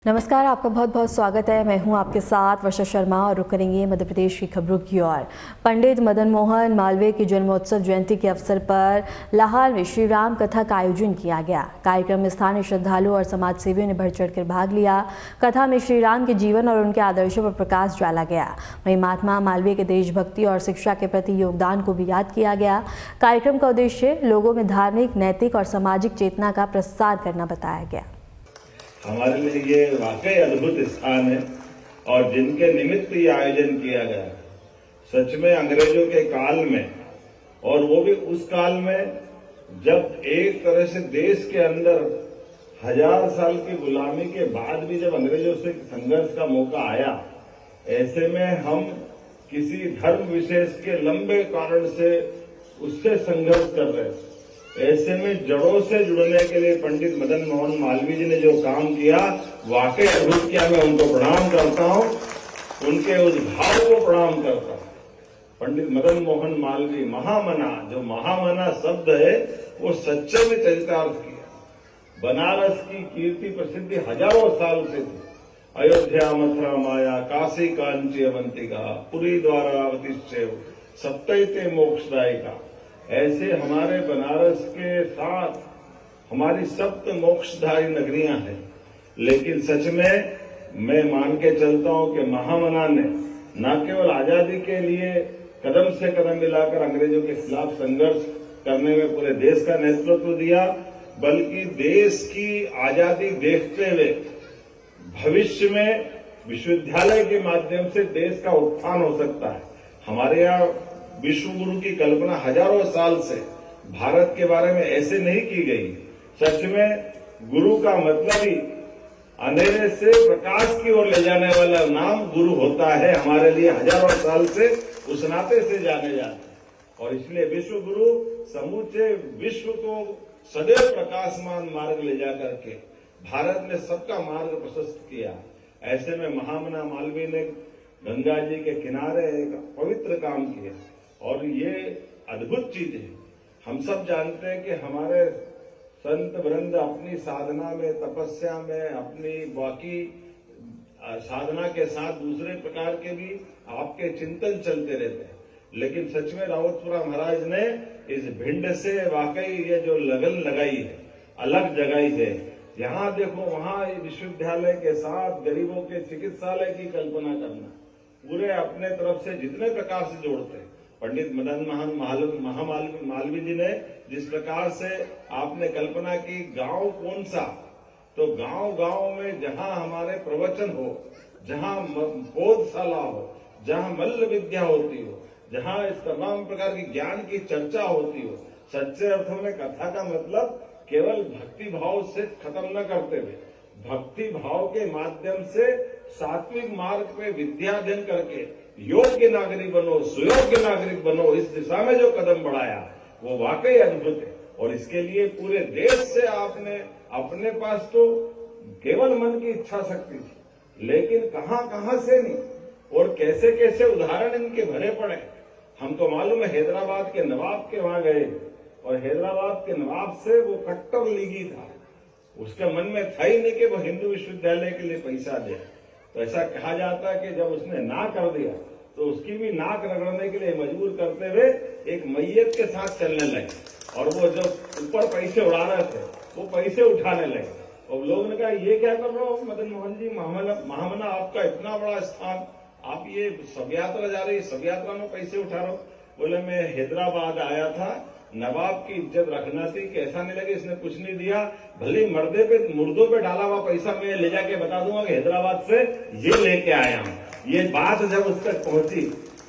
नमस्कार, आपका बहुत बहुत स्वागत है। मैं हूं आपके साथ वर्षा शर्मा और रुक करेंगे मध्य प्रदेश की खबरों की ओर। पंडित मदन मोहन मालवीय की जन्मोत्सव जयंती के अवसर पर लाहौर में श्री राम कथा का आयोजन किया गया। कार्यक्रम में स्थानीय श्रद्धालुओं और समाज सेवियों ने बढ़ चढ़कर भाग लिया। कथा में श्री राम के जीवन और उनके आदर्शों पर प्रकाश डाला गया। वहीं महात्मा मालवीय के देशभक्ति और शिक्षा के प्रति योगदान को भी याद किया गया। कार्यक्रम का उद्देश्य लोगों में धार्मिक, नैतिक और सामाजिक चेतना का प्रसार करना बताया गया। हमारे लिए ये वाकई अद्भुत स्थान है और जिनके निमित्त ये आयोजन किया गया, सच में अंग्रेजों के काल में, और वो भी उस काल में जब एक तरह से देश के अंदर 1000 साल की गुलामी के बाद भी जब अंग्रेजों से संघर्ष का मौका आया, ऐसे में हम किसी धर्म विशेष के लंबे कारण से उससे संघर्ष कर रहे थे। ऐसे में जड़ों से जुड़ने के लिए पंडित मदन मोहन मालवीय जी ने जो काम किया, वाकई अद्भुत किया। मैं उनको प्रणाम करता हूं, उनके उस भाव को प्रणाम करता हूं। पंडित मदन मोहन मालवीय महामना, जो महामना शब्द है वो सच्चे में चरितार्थ किया। बनारस की कीर्ति प्रसिद्धि हजारों साल से थी। अयोध्या मथुरा माया, काशी कांची अवंतिका, पुरी द्वारावतिश्चैव सप्तैते मोक्षदायिका, ऐसे हमारे बनारस के साथ हमारी सप्त मोक्षधारी नगरियां हैं। लेकिन सच में मैं मान के चलता हूं कि महामना ने न केवल आजादी के लिए कदम से कदम मिलाकर अंग्रेजों के खिलाफ संघर्ष करने में पूरे देश का नेतृत्व दिया, बल्कि देश की आजादी देखते हुए भविष्य में विश्वविद्यालय के माध्यम से देश का उत्थान हो सकता है। हमारे यहाँ विश्व गुरु की कल्पना हजारों साल से भारत के बारे में ऐसे नहीं की गई। सच में गुरु का मतलब ही अंधेरे से प्रकाश की ओर ले जाने वाला नाम गुरु होता है। हमारे लिए हजारों साल से उस नाते से जाने जाते हैं और इसलिए विश्व गुरु समूचे विश्व को सदैव प्रकाशमान मार्ग ले जा करके भारत में सबका मार्ग प्रशस्त किया। ऐसे में महामना मालवीय ने गंगा जी के किनारे एक पवित्र काम किया और ये अद्भुत चीज है। हम सब जानते हैं कि हमारे संत वृंद अपनी साधना में, तपस्या में, अपनी बाकी साधना के साथ दूसरे प्रकार के भी आपके चिंतन चलते रहते हैं। लेकिन सच में रावतपुरा महाराज ने इस भिंड से वाकई ये जो लगन लगाई है, अलग जगाई है। यहाँ देखो, वहाँ विश्वविद्यालय के साथ गरीबों के चिकित्सालय की कल्पना करना, पूरे अपने तरफ से जितने प्रकार से जोड़ते हैं। पंडित मदन मोहन मालवीय जी ने जिस प्रकार से आपने कल्पना की, गांव कौन सा, तो गांव गांव में जहां हमारे प्रवचन हो, जहां बोधशाला हो, जहां मल्ल विद्या होती हो, जहां इस तमाम प्रकार की ज्ञान की चर्चा होती हो। सच्चे अर्थों में कथा का मतलब केवल भक्ति भाव से खत्म न करते हुए, भक्ति भाव के माध्यम से सात्विक मार्ग पे विद्या अध्ययन करके योग्य नागरिक बनो, सुयोग्य नागरिक बनो, इस दिशा में जो कदम बढ़ाया वो वाकई अद्भुत है। और इसके लिए पूरे देश से आपने, अपने पास तो केवल मन की इच्छा शक्ति थी, लेकिन कहां कहां से नहीं और कैसे कैसे उदाहरण इनके भरे पड़े। हमको मालूम है हैदराबाद के नवाब के वहां गए और हैदराबाद के नवाब से वो कट्टर लीगी था, उसके मन में था ही नहीं कि वो हिंदू विश्वविद्यालय के लिए पैसा दे। तो ऐसा कहा जाता है कि जब उसने ना कर दिया तो उसकी भी नाक रगड़ने के लिए मजबूर करते हुए एक मैयत के साथ चलने लगे और वो जो ऊपर पैसे उड़ा रहे थे वो पैसे उठाने लगे। और लोगों ने कहा, ये क्या कर रहे हो मदन मोहन जी, महामना आपका इतना बड़ा स्थान, आप ये शव यात्रा जा रही है, शव यात्रा में पैसे उठा रहे हो। बोले, मैं हैदराबाद आया था, नवाब की इज्जत रखना थी, कैसा नहीं लगे, इसने कुछ नहीं दिया, भले मुर्दों पे डाला हुआ पैसा मैं ले जाके बता दूंगा कि हैदराबाद से ये लेके आया हूं। ये बात जब उस तक पहुंची,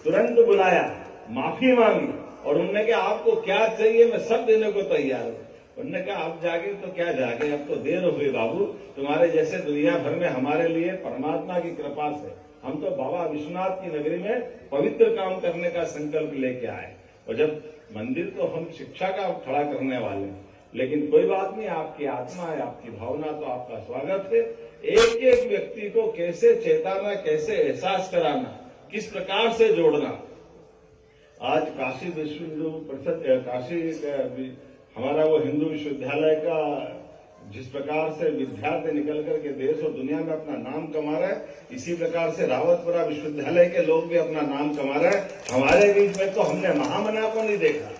तुरंत बुलाया, माफी मांगी और उन्होंने कहा, आपको क्या चाहिए, मैं सब देने को तैयार हूं। उन्होंने कहा, अब जागे तो क्या जागे, अब तो देर हो गई बाबू, तुम्हारे जैसे दुनिया भर में हमारे लिए परमात्मा की कृपा से हम तो बाबा विश्वनाथ की नगरी में पवित्र काम करने का संकल्प लेके आए। और जब मंदिर तो हम शिक्षा का खड़ा करने वाले हैं, लेकिन कोई बात नहीं, आपकी आत्मा है, आपकी भावना, तो आपका स्वागत है। एक एक व्यक्ति को कैसे चेताना, कैसे एहसास कराना, किस प्रकार से जोड़ना। आज काशी विश्व हिंदू परिषद, काशी हमारा वो हिंदू विश्वविद्यालय का जिस प्रकार से विद्यार्थी निकल करके देश और दुनिया में अपना नाम कमा रहे हैं, इसी प्रकार से रावतपुरा विश्वविद्यालय के लोग भी अपना नाम कमा रहे हैं। हमारे बीच में तो हमने महामना को नहीं देखा,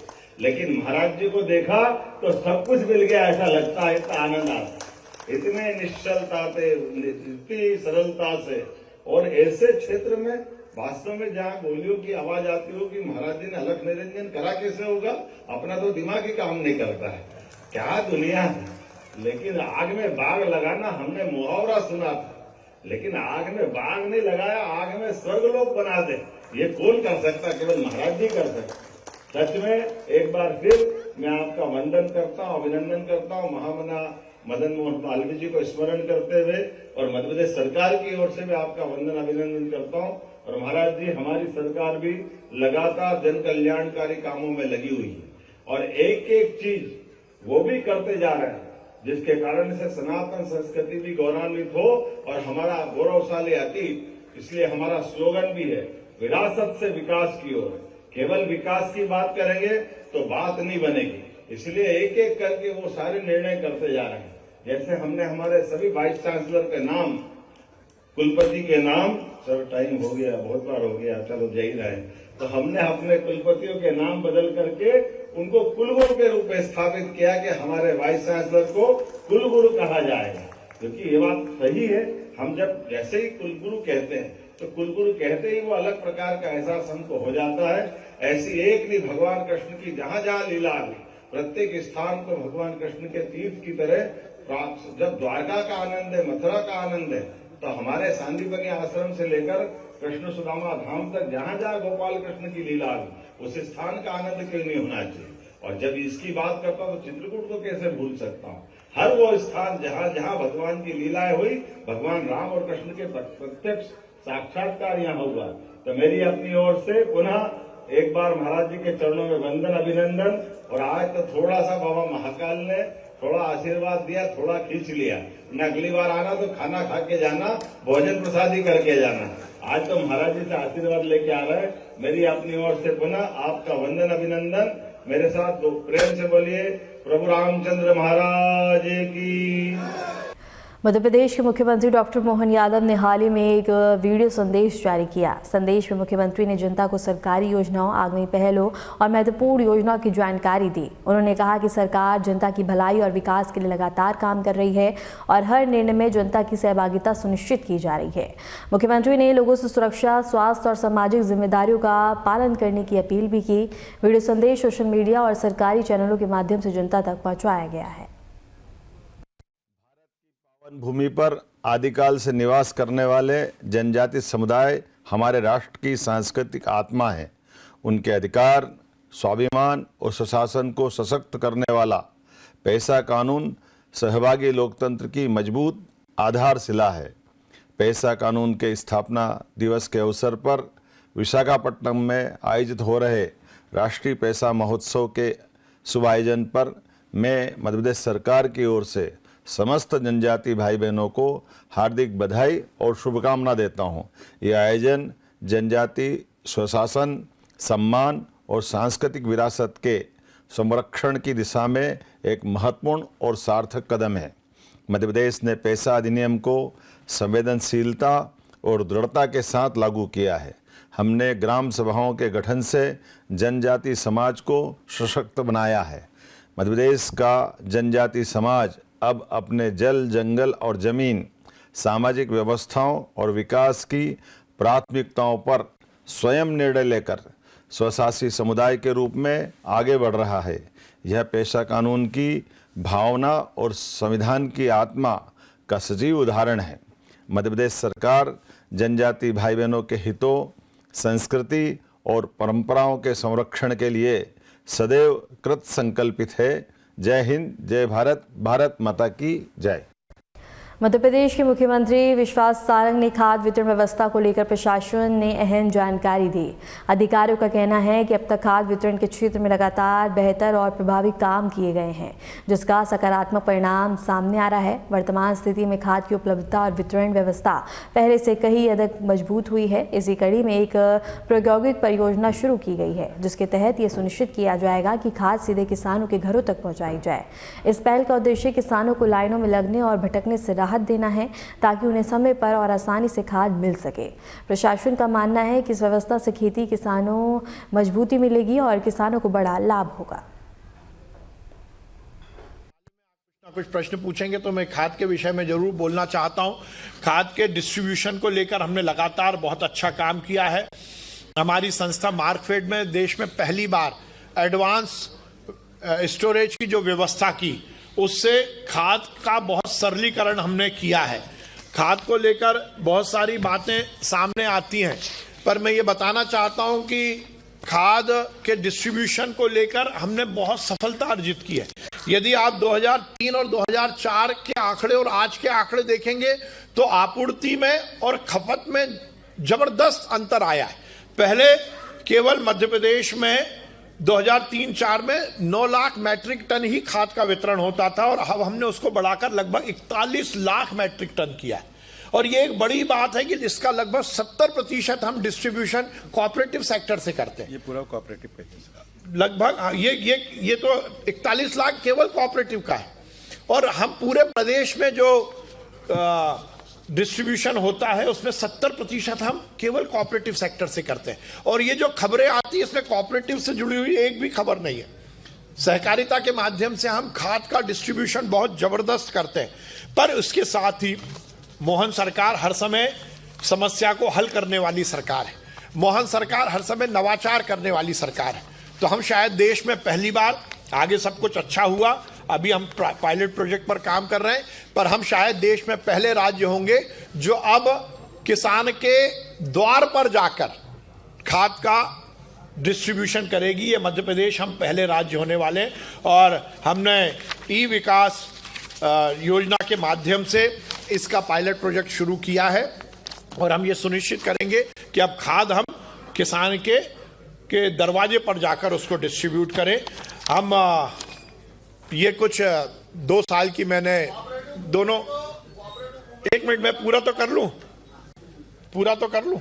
लेकिन महाराज जी को देखा तो सब कुछ मिल गया ऐसा लगता है, इतना आनंद आता है, इतने निश्चलता से, इतनी सरलता से। और ऐसे क्षेत्र में वास्तव में जहां गोलियों की आवाज आती हो कि महाराज जी ने अलख निरंजन करा कैसे होगा, अपना तो दिमाग ही काम नहीं करता है। क्या दुनिया है। लेकिन आग में बाग लगाना हमने मुहावरा सुना था, लेकिन आग में बाग नहीं लगाया, आग में स्वर्गलोक बना दे, ये कौन कर सकता, केवल महाराज जी कर सकते। सच में एक बार फिर मैं आपका वंदन करता हूं, अभिनंदन करता हूं, महामना मदन मोहन मालवीय जी को स्मरण करते हुए, और मध्य प्रदेश सरकार की ओर से भी आपका वंदन अभिनंदन करता हूं। और महाराज जी, हमारी सरकार भी लगातार जन कल्याणकारी कामों में लगी हुई है और एक एक चीज वो भी करते जा रहे हैं, जिसके कारण से सनातन संस्कृति भी गौरवान्वित हो और हमारा गौरवशाली अतीत। इसलिए हमारा स्लोगन भी है, विरासत से विकास की ओर। केवल विकास की बात करेंगे तो बात नहीं बनेगी, इसलिए एक एक करके वो सारे निर्णय करते जा रहे हैं। जैसे हमने हमारे सभी वाइस चांसलर के नाम, कुलपति के नाम, सर टाइम हो गया, बहुत बार हो गया, चलो जा ही रहे, तो हमने अपने कुलपतियों के नाम बदल करके उनको कुलगुरु के रूप में स्थापित किया कि हमारे वाइस चांसलर को कुलगुरु कहा जाएगा। क्योंकि ये बात सही है, हम जब जैसे ही कुलगुरु कहते हैं तो कुलगुरु कहते ही वो अलग प्रकार का एहसास हमको हो जाता है। ऐसी एक भी भगवान कृष्ण की जहां जहां लीला हुई, प्रत्येक स्थान को भगवान कृष्ण के तीर्थ की तरह प्राप्त। जब द्वारका का आनंद है, मथुरा का आनंद है, तो हमारे सांदीपनि आश्रम से लेकर कृष्ण सुदामा धाम तक जहां जहां गोपाल कृष्ण की लीला हुई, उस स्थान का आनंद क्यों नहीं होना चाहिए। और जब इसकी बात करता हूं तो चित्रकूट को कैसे भूल सकता हूं। हर वो स्थान जहां जहां भगवान की लीलाएं हुई, भगवान राम और कृष्ण के प्रत्यक्ष साक्षात्कार यहाँ हुआ। तो मेरी अपनी ओर से पुनः एक बार महाराज जी के चरणों में वंदन अभिनंदन। और आज तो थोड़ा सा बाबा महाकाल ने थोड़ा आशीर्वाद दिया, थोड़ा खींच लिया। अगली बार आना तो खाना खा के जाना, भोजन प्रसादी करके जाना। आज तो महाराज जी से आशीर्वाद लेके आ रहे हैं। मेरी अपनी ओर से पुनः आपका वंदन अभिनंदन। मेरे साथ प्रेम से बोलिए, प्रभु रामचंद्र महाराज की। मध्य प्रदेश के मुख्यमंत्री डॉक्टर मोहन यादव ने हाल ही में एक वीडियो संदेश जारी किया। संदेश में मुख्यमंत्री ने जनता को सरकारी योजनाओं, आगामी पहलों और महत्वपूर्ण योजनाओं की जानकारी दी। उन्होंने कहा कि सरकार जनता की भलाई और विकास के लिए लगातार काम कर रही है और हर निर्णय में जनता की सहभागिता सुनिश्चित की जा रही है। मुख्यमंत्री ने लोगों से सुरक्षा, स्वास्थ्य और सामाजिक जिम्मेदारियों का पालन करने की अपील भी की। वीडियो संदेश सोशल मीडिया और सरकारी चैनलों के माध्यम से जनता तक पहुँचाया गया है। भूमि पर आदिकाल से निवास करने वाले जनजाति समुदाय हमारे राष्ट्र की सांस्कृतिक आत्मा है। उनके अधिकार, स्वाभिमान और सुशासन को सशक्त करने वाला पैसा कानून सहभागी लोकतंत्र की मजबूत आधारशिला है। पैसा कानून के स्थापना दिवस के अवसर पर विशाखापट्टनम में आयोजित हो रहे राष्ट्रीय पैसा महोत्सव के शुभ आयोजन पर मैं मध्य प्रदेश सरकार की ओर से समस्त जनजाति भाई बहनों को हार्दिक बधाई और शुभकामना देता हूं। यह आयोजन जनजाति स्वशासन, सम्मान और सांस्कृतिक विरासत के संरक्षण की दिशा में एक महत्वपूर्ण और सार्थक कदम है। मध्य प्रदेश ने पैसा अधिनियम को संवेदनशीलता और दृढ़ता के साथ लागू किया है। हमने ग्राम सभाओं के गठन से जनजाति समाज को सशक्त बनाया है। मध्य प्रदेश का जनजाति समाज अब अपने जल, जंगल और जमीन, सामाजिक व्यवस्थाओं और विकास की प्राथमिकताओं पर स्वयं निर्णय लेकर स्वशासी समुदाय के रूप में आगे बढ़ रहा है। यह पैसा कानून की भावना और संविधान की आत्मा का सजीव उदाहरण है। मध्य प्रदेश सरकार जनजाति भाई बहनों के हितों, संस्कृति और परंपराओं के संरक्षण के लिए सदैव कृत संकल्पित है। जय हिंद, जय भारत, भारत माता की जय। मध्य प्रदेश के मुख्यमंत्री विश्वास सारंग ने खाद्य वितरण व्यवस्था को लेकर प्रशासन ने अहम जानकारी दी। अधिकारियों का कहना है कि अब तक खाद्य वितरण के क्षेत्र में लगातार बेहतर और प्रभावी काम किए गए हैं, जिसका सकारात्मक परिणाम सामने आ रहा है। वर्तमान स्थिति में खाद्य की उपलब्धता और वितरण व्यवस्था पहले से कहीं अधिक मजबूत हुई है। इसी कड़ी में एक प्रौद्योगिक परियोजना शुरू की गई है, जिसके तहत ये सुनिश्चित किया जाएगा कि खाद्य सीधे किसानों के घरों तक पहुँचाई जाए। इस पहल का उद्देश्य किसानों को लाइनों में लगने और भटकने से राहत देना है, ताकि उन्हें समय पर और आसानी से खाद मिल सके। प्रशासन का मानना है कि इस व्यवस्था से खेती किसानों मजबूती मिलेगी और किसानों को बड़ा लाभ होगा। कुछ प्रश्न पूछेंगे तो मैं खाद के विषय में जरूर बोलना चाहता हूं। खाद के डिस्ट्रीब्यूशन को लेकर हमने लगातार बहुत अच्छा काम किया है। हमारी संस्था मार्कफेड में देश में पहली बार एडवांस स्टोरेज की जो व्यवस्था की, उससे खाद का बहुत सरलीकरण हमने किया है। खाद को लेकर बहुत सारी बातें सामने आती हैं, पर मैं ये बताना चाहता हूं कि खाद के डिस्ट्रीब्यूशन को लेकर हमने बहुत सफलता अर्जित की है। यदि आप 2003 और 2004 के आंकड़े और आज के आंकड़े देखेंगे तो आपूर्ति में और खपत में जबरदस्त अंतर आया है। पहले केवल मध्य प्रदेश में 2003-04 में 9 लाख मैट्रिक टन ही खाद का वितरण होता था और अब हमने उसको बढ़ाकर लगभग 41 लाख मैट्रिक टन किया है। और ये एक बड़ी बात है कि इसका लगभग 70% हम डिस्ट्रीब्यूशन कोऑपरेटिव सेक्टर से करते हैं। ये पूरा कोऑपरेटिव का लगभग ये तो 41 लाख केवल कोऑपरेटिव का है। और हम पूरे प्रदेश में जो डिस्ट्रीब्यूशन होता है उसमें 70% हम केवल कोऑपरेटिव सेक्टर से करते हैं। और ये जो खबरें आती है इसमें कोऑपरेटिव से जुड़ी हुई एक भी खबर नहीं है। सहकारिता के माध्यम से हम खाद का डिस्ट्रीब्यूशन बहुत जबरदस्त करते हैं, पर उसके साथ ही मोहन सरकार हर समय समस्या को हल करने वाली सरकार है। मोहन सरकार हर समय नवाचार करने वाली सरकार है। तो हम शायद देश में पहली बार, आगे सब कुछ अच्छा हुआ, अभी हम पायलट प्रोजेक्ट पर काम कर रहे हैं, पर हम शायद देश में पहले राज्य होंगे जो अब किसान के द्वार पर जाकर खाद का डिस्ट्रीब्यूशन करेगी। ये मध्य प्रदेश हम पहले राज्य होने वाले। और हमने ई विकास योजना के माध्यम से इसका पायलट प्रोजेक्ट शुरू किया है और हम ये सुनिश्चित करेंगे कि अब खाद हम किसान के दरवाजे पर जाकर उसको डिस्ट्रीब्यूट करें। हम ये कुछ 2 साल की मैंने दोनों, 1 मिनट में पूरा तो कर लूं।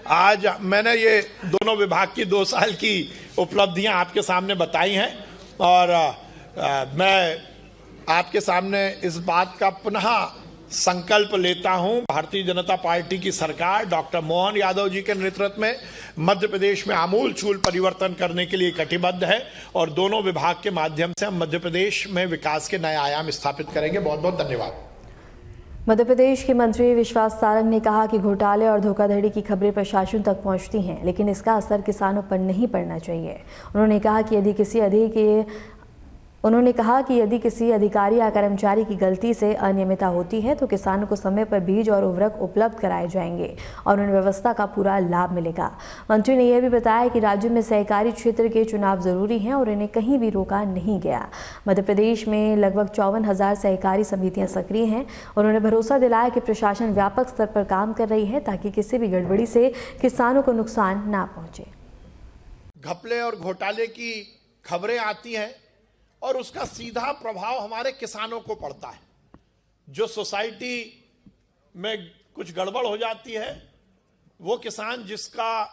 आज मैंने ये दोनों विभाग की 2 साल की उपलब्धियां आपके सामने बताई हैं और मैं आपके सामने इस बात का पुनः संकल्प लेता हूं। भारतीय जनता पार्टी की सरकार डॉक्टर मोहन यादव जी के नेतृत्व में मध्य प्रदेश में आमूल-चूल परिवर्तन करने के लिए कटिबद्ध है और दोनों विभाग के माध्यम से हम मध्य प्रदेश में विकास के नए आयाम स्थापित करेंगे। बहुत बहुत धन्यवाद। मध्य प्रदेश के मंत्री विश्वास सारंग ने कहा कि घोटाले और धोखाधड़ी की खबरें प्रशासन तक पहुंचती हैं, लेकिन इसका असर किसानों पर नहीं पड़ना चाहिए। उन्होंने कहा कि यदि किसी अधिकारी या कर्मचारी की गलती से अनियमितता होती है तो किसानों को समय पर बीज और उर्वरक उपलब्ध कराए जाएंगे और उन व्यवस्था का पूरा लाभ मिलेगा। मंत्री ने यह भी बताया कि राज्य में सहकारी क्षेत्र के चुनाव जरूरी हैं और इन्हें कहीं भी रोका नहीं गया। मध्य प्रदेश में लगभग 54,000 सहकारी समितियां सक्रिय हैं। उन्होंने भरोसा दिलाया कि प्रशासन व्यापक स्तर पर काम कर रही है ताकि किसी भी गड़बड़ी से किसानों को नुकसान ना पहुंचे। घपले और घोटाले की खबरें आती हैं और उसका सीधा प्रभाव हमारे किसानों को पड़ता है। जो सोसाइटी में कुछ गड़बड़ हो जाती है, वो किसान जिसका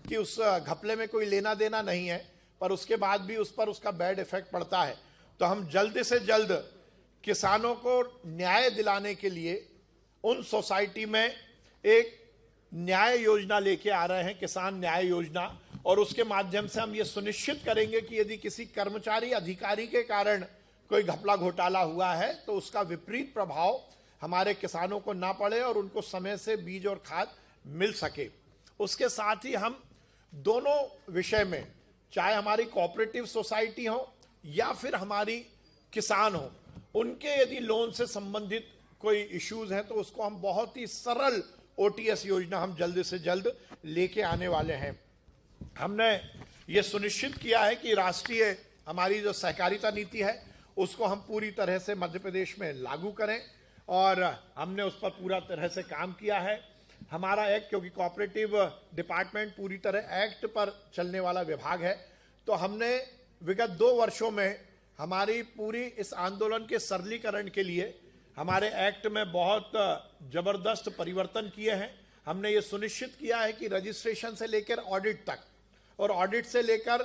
कि उस घपले में कोई लेना देना नहीं है, पर उसके बाद भी उस पर उसका बैड इफेक्ट पड़ता है, तो हम जल्द से जल्द किसानों को न्याय दिलाने के लिए उन सोसाइटी में एक न्याय योजना लेके आ रहे हैं, किसान न्याय योजना। और उसके माध्यम से हम ये सुनिश्चित करेंगे कि यदि किसी कर्मचारी अधिकारी के कारण कोई घपला घोटाला हुआ है तो उसका विपरीत प्रभाव हमारे किसानों को ना पड़े और उनको समय से बीज और खाद मिल सके। उसके साथ ही हम दोनों विषय में, चाहे हमारी कोऑपरेटिव सोसाइटी हो या फिर हमारी किसान हो, उनके यदि लोन से संबंधित कोई इश्यूज हैं तो उसको हम बहुत ही सरल OTS योजना हम जल्द से जल्द लेके आने वाले हैं। हमने ये सुनिश्चित किया है कि राष्ट्रीय हमारी जो सहकारिता नीति है उसको हम पूरी तरह से मध्य प्रदेश में लागू करें और हमने उस पर पूरा तरह से काम किया है। हमारा एक्ट, क्योंकि कोऑपरेटिव डिपार्टमेंट पूरी तरह एक्ट पर चलने वाला विभाग है, तो हमने विगत 2 वर्षों में हमारी पूरी इस आंदोलन के सरलीकरण के लिए हमारे एक्ट में बहुत जबरदस्त परिवर्तन किए हैं। हमने ये सुनिश्चित किया है कि रजिस्ट्रेशन से लेकर ऑडिट तक और ऑडिट से लेकर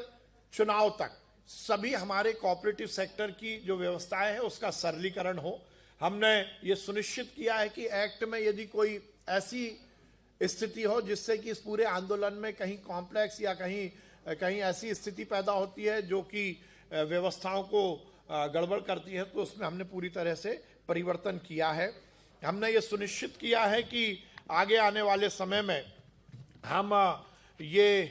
चुनाव तक सभी हमारे कोऑपरेटिव सेक्टर की जो व्यवस्थाएं हैं उसका सरलीकरण हो। हमने ये सुनिश्चित किया है कि एक्ट में यदि कोई ऐसी स्थिति हो जिससे कि इस पूरे आंदोलन में कहीं कॉम्प्लेक्स या कहीं ऐसी स्थिति पैदा होती है जो कि व्यवस्थाओं को गड़बड़ करती है, तो उसमें हमने पूरी तरह से परिवर्तन किया है। हमने ये सुनिश्चित किया है कि आगे आने वाले समय में हम ये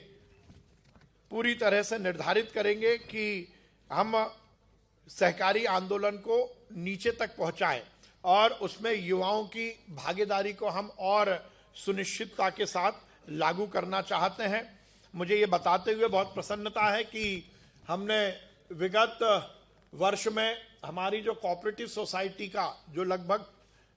पूरी तरह से निर्धारित करेंगे कि हम सहकारी आंदोलन को नीचे तक पहुंचाएं और उसमें युवाओं की भागीदारी को हम और सुनिश्चितता के साथ लागू करना चाहते हैं। मुझे ये बताते हुए बहुत प्रसन्नता है कि हमने विगत वर्ष में हमारी जो कोऑपरेटिव सोसाइटी का जो लगभग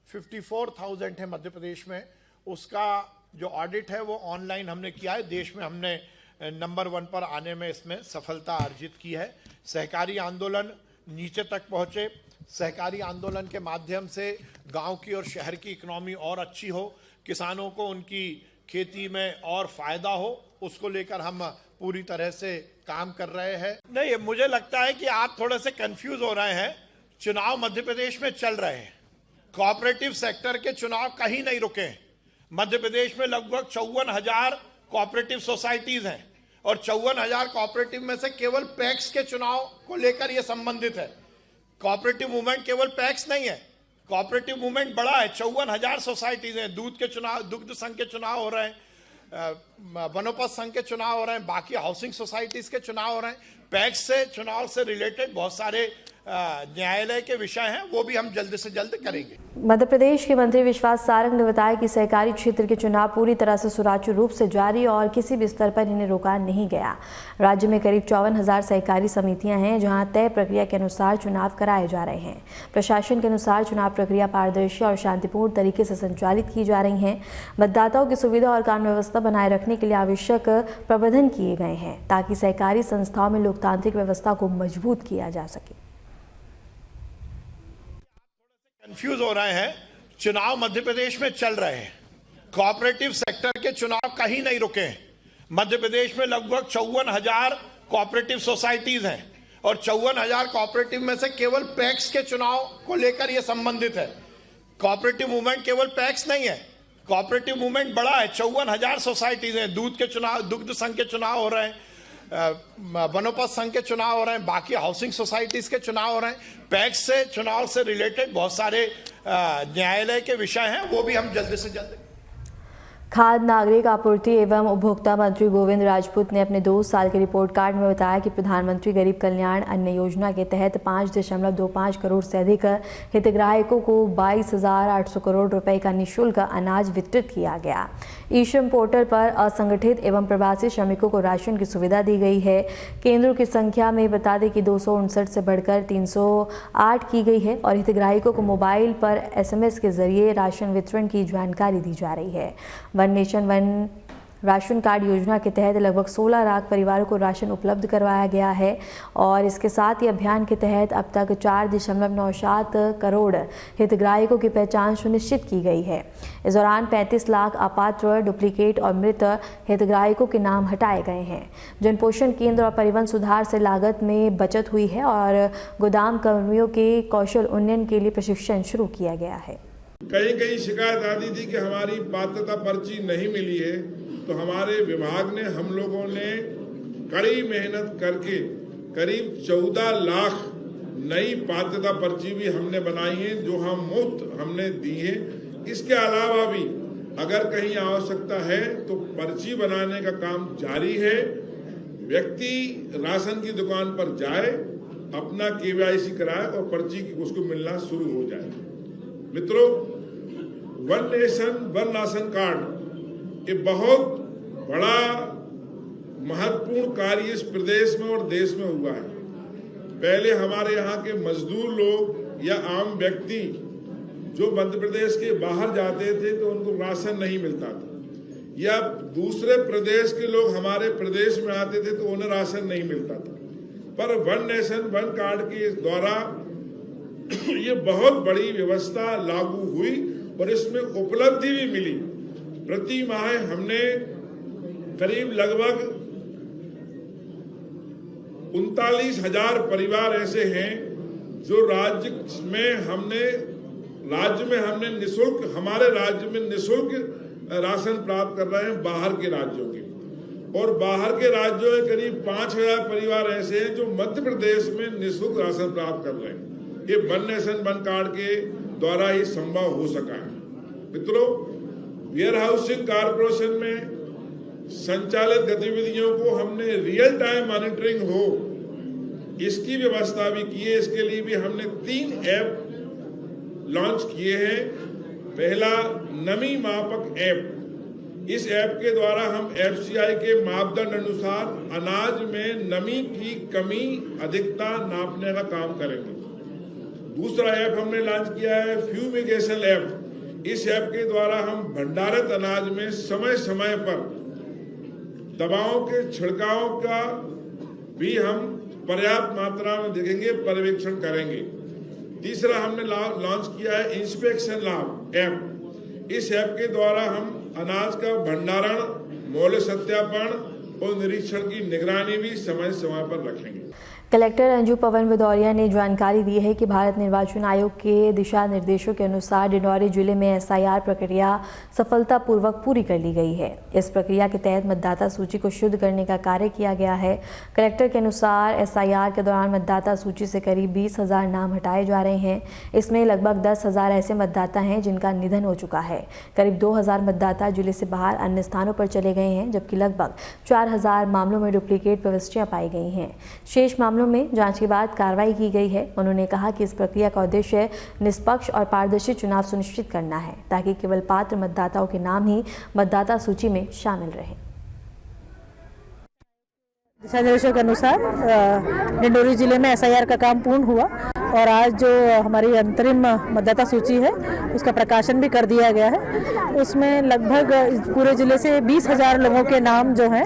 54,000 है मध्य प्रदेश में, उसका जो ऑडिट है वो ऑनलाइन हमने किया है। देश में हमने नंबर 1 पर आने में इसमें सफलता अर्जित की है। सहकारी आंदोलन नीचे तक पहुंचे, सहकारी आंदोलन के माध्यम से गांव की और शहर की इकोनॉमी और अच्छी हो, किसानों को उनकी खेती में और फायदा हो, उसको लेकर हम पूरी तरह से काम कर रहे हैं। नहीं, मुझे लगता है कि आप थोड़े से कंफ्यूज हो रहे हैं। चुनाव मध्य प्रदेश में चल रहे हैं, कोऑपरेटिव सेक्टर के चुनाव कहीं नहीं रुके हैं। मध्य प्रदेश में लगभग 54,000 कोऑपरेटिव सोसाइटीज हैं और 54,000 कोऑपरेटिव में से केवल पैक्स के चुनाव को लेकर यह संबंधित है। कोऑपरेटिव मूवमेंट केवल पैक्स नहीं है, कोऑपरेटिव मूवमेंट बड़ा है। 54,000 सोसाइटीज हैं। दूध के चुनाव, दुग्ध संघ के चुनाव हो रहे हैं, वनोपज संघ के चुनाव हो रहे हैं, बाकी हाउसिंग सोसाइटीज के चुनाव हो रहे हैं। पैक्स से चुनाव से रिलेटेड बहुत सारे न्यायालय के विषय हैं, वो भी हम जल्द से जल्द करेंगे। मध्य प्रदेश के मंत्री विश्वास सारंग ने बताया कि सहकारी क्षेत्र के चुनाव पूरी तरह से सुचारू रूप से जारी और किसी भी स्तर पर इन्हें रोका नहीं गया। राज्य में करीब 54,000 सहकारी समितियां हैं जहां तय प्रक्रिया के अनुसार चुनाव कराए जा रहे हैं। प्रशासन के अनुसार चुनाव प्रक्रिया पारदर्शी और शांतिपूर्ण तरीके से संचालित की जा रही है। मतदाताओं की सुविधा और कानून व्यवस्था बनाए रखने के लिए आवश्यक प्रबंधन किए गए हैं ताकि सहकारी संस्थाओं में लोकतांत्रिक व्यवस्था को मजबूत किया जा सके। कंफ्यूज हो रहे हैं। चुनाव मध्य प्रदेश में चल रहे हैं, कोऑपरेटिव सेक्टर के चुनाव कहीं नहीं रुके हैं। मध्य प्रदेश में लगभग 54,000 कोऑपरेटिव सोसाइटीज हैं और 54,000 कोऑपरेटिव में से केवल पैक्स के चुनाव को लेकर यह संबंधित है। कोऑपरेटिव मूवमेंट केवल पैक्स नहीं है, कोऑपरेटिव मूवमेंट बड़ा है। 54,000 सोसाइटीज हैं। दूध के चुनाव, दुग्ध संघ के चुनाव हो रहे हैं, वनोपज संघ के चुनाव हो रहे हैं, बाकी हाउसिंग सोसाइटीज के चुनाव हो रहे हैं। पैक्स से चुनाव से रिलेटेड बहुत सारे न्यायालय के विषय हैं, वो भी हम जल्द से जल्द। खाद्य नागरिक आपूर्ति एवं उपभोक्ता मंत्री गोविंद राजपूत ने अपने 2 साल के रिपोर्ट कार्ड में बताया कि प्रधानमंत्री गरीब कल्याण अन्न योजना के तहत 5.25 करोड़ से अधिक हितग्राहकों को 22,800 करोड़ रुपए का निःशुल्क अनाज वितरित किया गया। ई-श्रम पोर्टल पर असंगठित एवं प्रवासी श्रमिकों को राशन की सुविधा दी गई है। केंद्रों की संख्या में बता दें कि 259 से बढ़कर 308 की गई है और हितग्राहकों को मोबाइल पर SMS के जरिए राशन वितरण की जानकारी दी जा रही है। One nation one ration card योजना के तहत लगभग 16 लाख परिवारों को राशन उपलब्ध करवाया गया है और इसके साथ ही अभियान के तहत अब तक 4.97 करोड़ हितग्राहकों की पहचान सुनिश्चित की गई है। इस दौरान 35 लाख अपात्र, डुप्लीकेट और मृत हितग्राहकों के नाम हटाए गए हैं। जन पोषण केंद्र और परिवहन सुधार से लागत में बचत हुई है और गोदाम कर्मियों के कौशल उन्नयन के लिए प्रशिक्षण शुरू किया गया है। कई शिकायत आती थी कि हमारी पात्रता पर्ची नहीं मिली है, तो हमारे विभाग ने, हम लोगों ने कड़ी मेहनत करके करीब 14 लाख नई पात्रता पर्ची भी हमने बनाई है, जो हम मुफ्त हमने दी है। इसके अलावा भी अगर कहीं आवश्यकता है तो पर्ची बनाने का काम जारी है। व्यक्ति राशन की दुकान पर जाए, अपना KYC कराए और पर्ची उसको मिलना शुरू हो जाए। मित्रों, one nation one ration card ये बहुत बड़ा महत्वपूर्ण कार्य इस प्रदेश में और देश में हुआ है। पहले हमारे यहाँ के मजदूर लोग या आम व्यक्ति जो मध्य प्रदेश के बाहर जाते थे तो उनको राशन नहीं मिलता था, या दूसरे प्रदेश के लोग हमारे प्रदेश में आते थे तो उन्हें राशन नहीं मिलता था। पर वन नेशन वन कार्ड के द्वारा ये बहुत बड़ी व्यवस्था लागू हुई और इसमें उपलब्धि भी मिली। प्रति माह हमने करीब लगभग 39,000 परिवार ऐसे हैं जो राज्य में हमने निःशुल्क, हमारे राज्य में निःशुल्क राशन प्राप्त कर रहे हैं बाहर के राज्यों के, और बाहर के राज्यों में करीब 5,000 परिवार ऐसे हैं जो मध्य प्रदेश में निःशुल्क राशन प्राप्त कर रहे हैं। ये वन नेशन वन कार्ड के द्वारा ही संभव हो सका है। मित्रों, वेयर हाउसिंग कॉर्पोरेशन में संचालित गतिविधियों को हमने रियल टाइम मॉनिटरिंग हो, इसकी व्यवस्था भी की है। इसके लिए भी हमने 3 ऐप लॉन्च किए हैं। पहला नमी मापक ऐप, इस ऐप के द्वारा हम एफसीआई के मापदंड अनुसार अनाज में नमी की कमी अधिकता नापने का काम करेंगे। दूसरा ऐप हमने लॉन्च किया है फ्यूमिगेशन ऐप। इस ऐप के द्वारा हम भंडारित अनाज में समय समय पर दवाओं के छिड़काव का भी हम पर्याप्त मात्रा में देखेंगे, पर्यवेक्षण करेंगे। तीसरा हमने लॉन्च किया है इंस्पेक्शन लैब ऐप। इस ऐप के द्वारा हम अनाज का भंडारण, मूल्य सत्यापन और निरीक्षण की निगरानी भी समय समय पर रखेंगे। कलेक्टर अंजू पवन भदौरिया ने जानकारी दी है कि भारत निर्वाचन आयोग के दिशा निर्देशों के अनुसार डिंडौरी जिले में एसआईआर प्रक्रिया सफलतापूर्वक पूरी कर ली गई है। इस प्रक्रिया के तहत मतदाता सूची को शुद्ध करने का कार्य किया गया है। कलेक्टर के अनुसार एसआईआर के दौरान मतदाता सूची से करीब 20,000 नाम हटाए जा रहे हैं। इसमें लगभग 10,000 ऐसे मतदाता हैं जिनका निधन हो चुका है। करीब 2,000 मतदाता जिले से बाहर अन्य स्थानों पर चले गए हैं, जबकि लगभग 4,000 मामलों में डुप्लीकेट प्रविष्टियां पाई गई हैं। शेष मामलों में जांच के बाद कार्रवाई की गई है। उन्होंने कहा कि इस प्रक्रिया का उद्देश्य निष्पक्ष और पारदर्शी चुनाव सुनिश्चित करना है, ताकि केवल पात्र मतदाताओं के नाम ही मतदाता सूची में शामिल रहे। दिशा निर्देशों के अनुसार डिंडोरी जिले में एसआईआर का काम पूर्ण हुआ और आज जो हमारी अंतरिम मतदाता सूची है उसका प्रकाशन भी कर दिया गया है। उसमें लगभग पूरे जिले से 20,000 लोगों के नाम जो हैं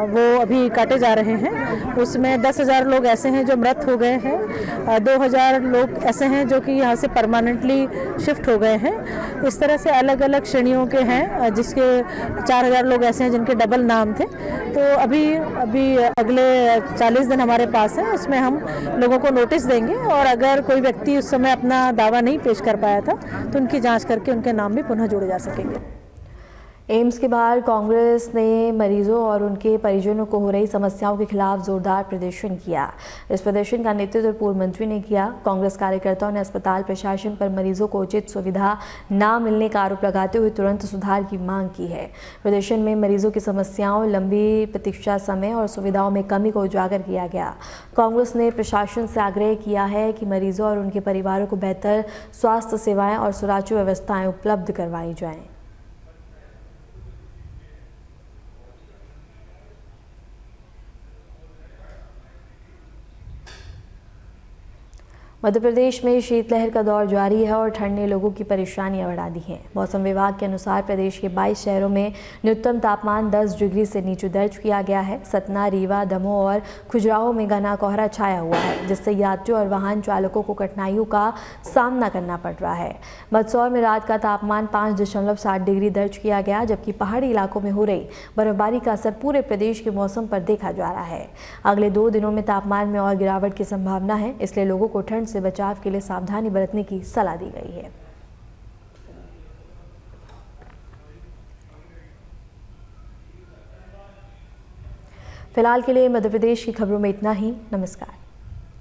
वो अभी काटे जा रहे हैं। उसमें 10,000 लोग ऐसे हैं जो मृत हो गए हैं, 2,000 लोग ऐसे हैं जो कि यहाँ से परमानेंटली शिफ्ट हो गए हैं। इस तरह से अलग अलग श्रेणियों के हैं, जिसके 4,000 लोग ऐसे हैं जिनके डबल नाम थे। तो अभी अगले 40 दिन हमारे पास है, उसमें हम लोगों को नोटिस देंगे और अगर कोई व्यक्ति उस समय अपना दावा नहीं पेश कर पाया था तो उनकी जांच करके उनके नाम भी पुनः जोड़े जा सकेंगे। एम्स के बाहर कांग्रेस ने मरीजों और उनके परिजनों को हो रही समस्याओं के खिलाफ जोरदार प्रदर्शन किया। इस प्रदर्शन का नेतृत्व पूर्व मंत्री ने किया। कांग्रेस कार्यकर्ताओं ने अस्पताल प्रशासन पर मरीजों को उचित सुविधा न मिलने का आरोप लगाते हुए तुरंत सुधार की मांग की है। प्रदर्शन में मरीजों की समस्याओं, लंबी प्रतीक्षा समय और सुविधाओं में कमी को उजागर किया गया। कांग्रेस ने प्रशासन से आग्रह किया है कि मरीजों और उनके परिवारों को बेहतर स्वास्थ्य सेवाएं और सुचारू व्यवस्थाएं उपलब्ध करवाई जाएं। मध्य प्रदेश में शीतलहर का दौर जारी है और ठंड ने लोगों की परेशानियां बढ़ा दी हैं। मौसम विभाग के अनुसार प्रदेश के 22 शहरों में न्यूनतम तापमान 10 डिग्री से नीचे दर्ज किया गया है। सतना, रीवा, दमोह और खुजराहो में घना कोहरा छाया हुआ है, जिससे यात्रियों और वाहन चालकों को कठिनाइयों का सामना करना पड़ रहा है। मंदसौर में रात का तापमान 5.7 डिग्री दर्ज किया गया, जबकि पहाड़ी इलाकों में हो रही बर्फबारी का असर पूरे प्रदेश के मौसम पर देखा जा रहा है। अगले 2 दिनों में तापमान में और गिरावट की संभावना है, इसलिए लोगों को ठंड से बचाव के लिए सावधानी बरतने की सलाह दी गई है। फिलहाल के लिए मध्य प्रदेश की खबरों में इतना ही। नमस्कार।